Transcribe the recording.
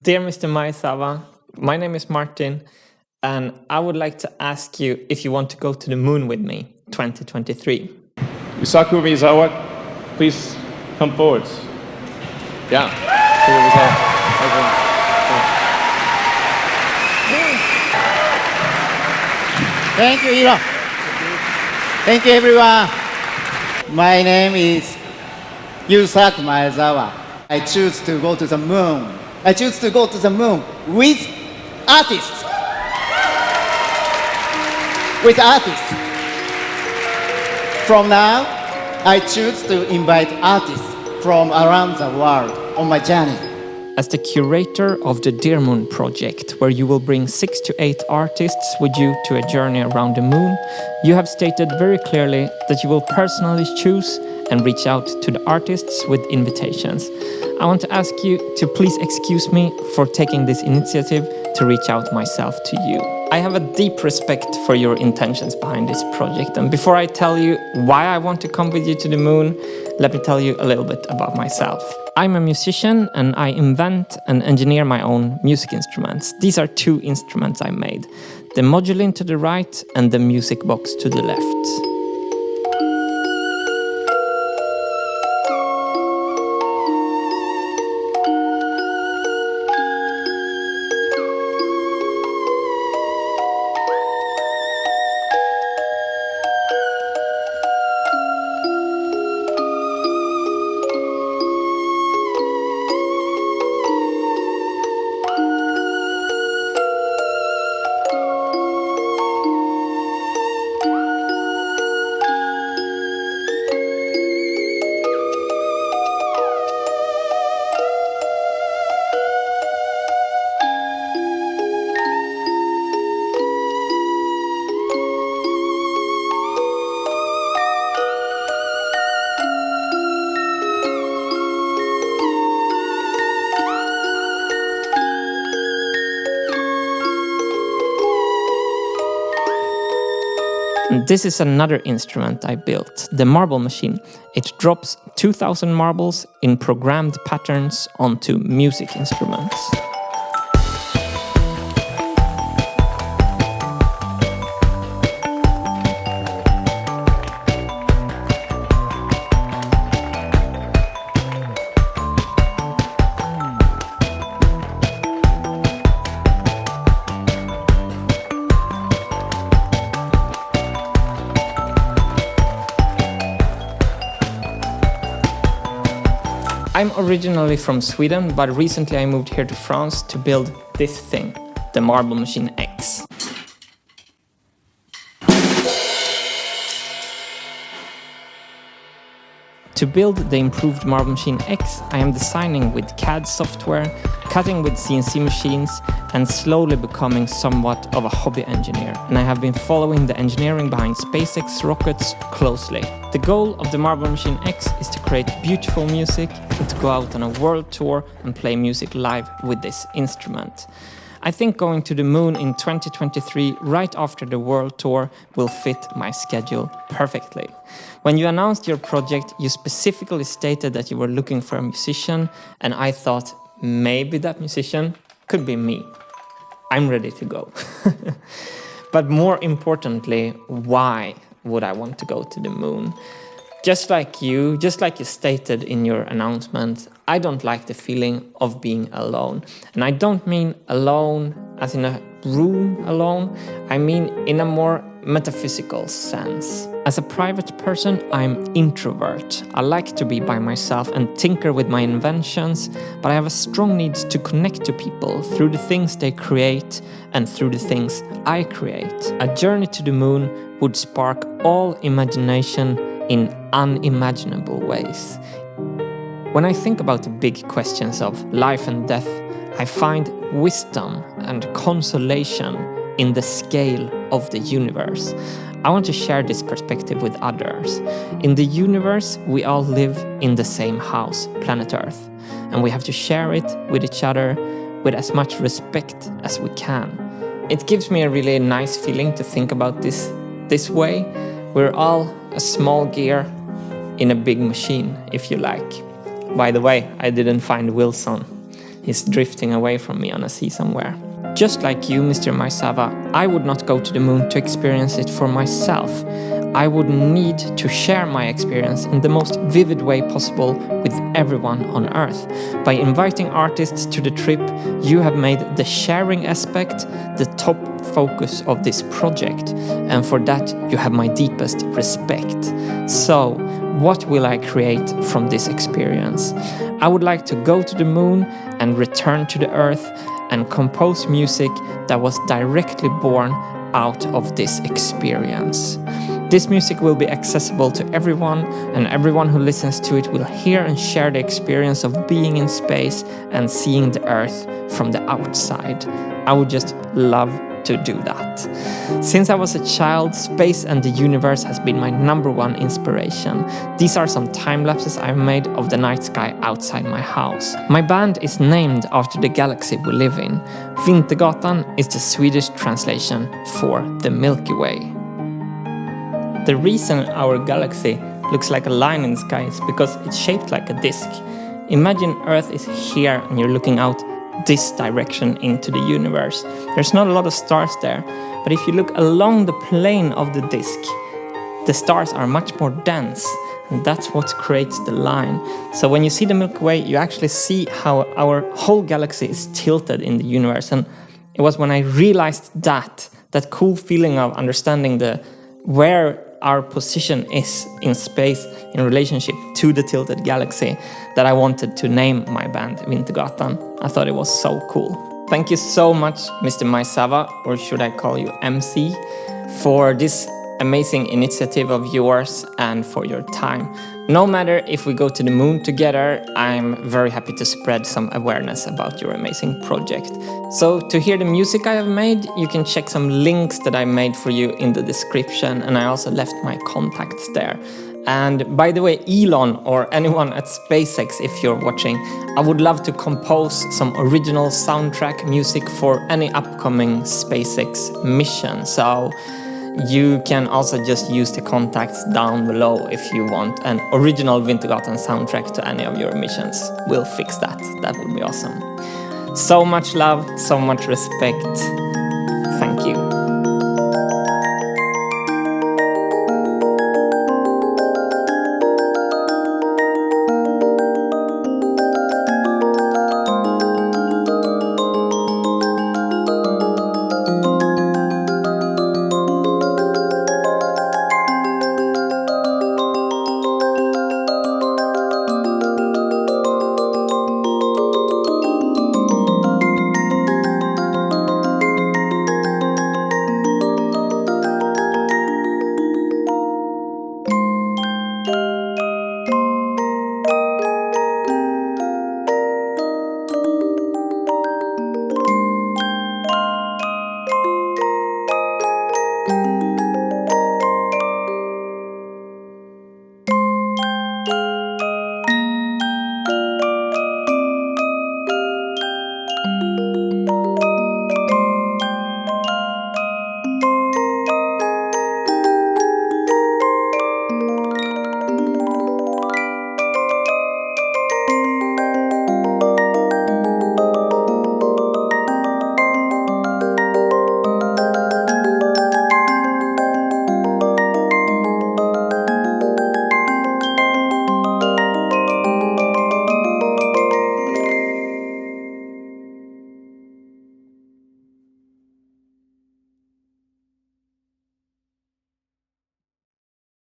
Dear Mr. Maezawa, my name is Martin, and I would like to ask you if you want to go to the moon with me, 2023. Yusaku Maezawa, please come forward. Yeah. Thank you, Elon. Thank you, everyone. My name is Yusaku Maezawa. I choose to go to the moon. I choose to go to the moon with artists. With artists. From now, I choose to invite artists from around the world on my journey. As the curator of the Dearmoon project, where you will bring 6 to 8 artists with you to a journey around the moon, you have stated very clearly that you will personally choose and reach out to the artists with invitations. I want to ask you to please excuse me for taking this initiative to reach out myself to you. I have a deep respect for your intentions behind this project, and before I tell you why I want to come with you to the moon, let me tell you a little bit about myself. I'm a musician and I invent and engineer my own music instruments. These are 2 instruments I made, the modulin to the right and the music box to the left. This is another instrument I built, the marble machine. It drops 2000 marbles in programmed patterns onto music instruments. I'm originally from Sweden, but recently I moved here to France to build this thing, the Marble Machine X. To build the improved Marble Machine X, I am designing with CAD software, cutting with CNC machines, and slowly becoming somewhat of a hobby engineer. And I have been following the engineering behind SpaceX rockets closely. The goal of the Marble Machine X is to create beautiful music and to go out on a world tour and play music live with this instrument. I think going to the moon in 2023, right after the world tour, will fit my schedule perfectly. When you announced your project, you specifically stated that you were looking for a musician, and I thought maybe that musician could be me. I'm ready to go. But more importantly, why would I want to go to the moon? Just like you stated in your announcement, I don't like the feeling of being alone. And I don't mean alone as in a room alone, I mean in a more metaphysical sense. As a private person, I'm introvert. I like to be by myself and tinker with my inventions, but I have a strong need to connect to people through the things they create and through the things I create. A journey to the moon would spark all imagination in unimaginable ways. When I think about the big questions of life and death, I find wisdom and consolation in the scale of the universe. I want to share this perspective with others. In the universe, we all live in the same house, planet Earth, and we have to share it with each other with as much respect as we can. It gives me a really nice feeling to think about this way. We're all a small gear in a big machine, if you like. By the way, I didn't find Wilson. is drifting away from me on a sea somewhere. Just like you, Mr. Maezawa, I would not go to the moon to experience it for myself. I would need to share my experience in the most vivid way possible with everyone on Earth. By inviting artists to the trip, you have made the sharing aspect the top focus of this project, and for that you have my deepest respect. So, what will I create from this experience? I would like to go to the moon and return to the Earth and compose music that was directly born out of this experience. This music will be accessible to everyone, and everyone who listens to it will hear and share the experience of being in space and seeing the Earth from the outside. I would just love to do that. Since I was a child, space and the universe has been my #1 inspiration. These are some time lapses I've made of the night sky outside my house. My band is named after the galaxy we live in. Wintergatan is the Swedish translation for the Milky Way. The reason our galaxy looks like a line in the sky is because it's shaped like a disc. Imagine Earth is here and you're looking out this direction into the universe. There's not a lot of stars there, but if you look along the plane of the disk, the stars are much more dense, and that's what creates the line. So when you see the Milky Way, you actually see how our whole galaxy is tilted in the universe. And it was when I realized that cool feeling of understanding where our position is in space in relationship to the tilted galaxy, that I wanted to name my band Wintergatan. I thought it was so cool. Thank you so much, Mr. Maezawa, or should I call you MC, for this amazing initiative of yours and for your time. No matter if we go to the moon together, I'm very happy to spread some awareness about your amazing project. So to hear the music I have made, you can check some links that I made for you in the description, and I also left my contacts there. And by the way, Elon or anyone at SpaceX, if you're watching, I would love to compose some original soundtrack music for any upcoming SpaceX mission. So you can also just use the contacts down below if you want an original Wintergatan soundtrack to any of your missions. We'll fix that. That would be awesome. So much love, so much respect.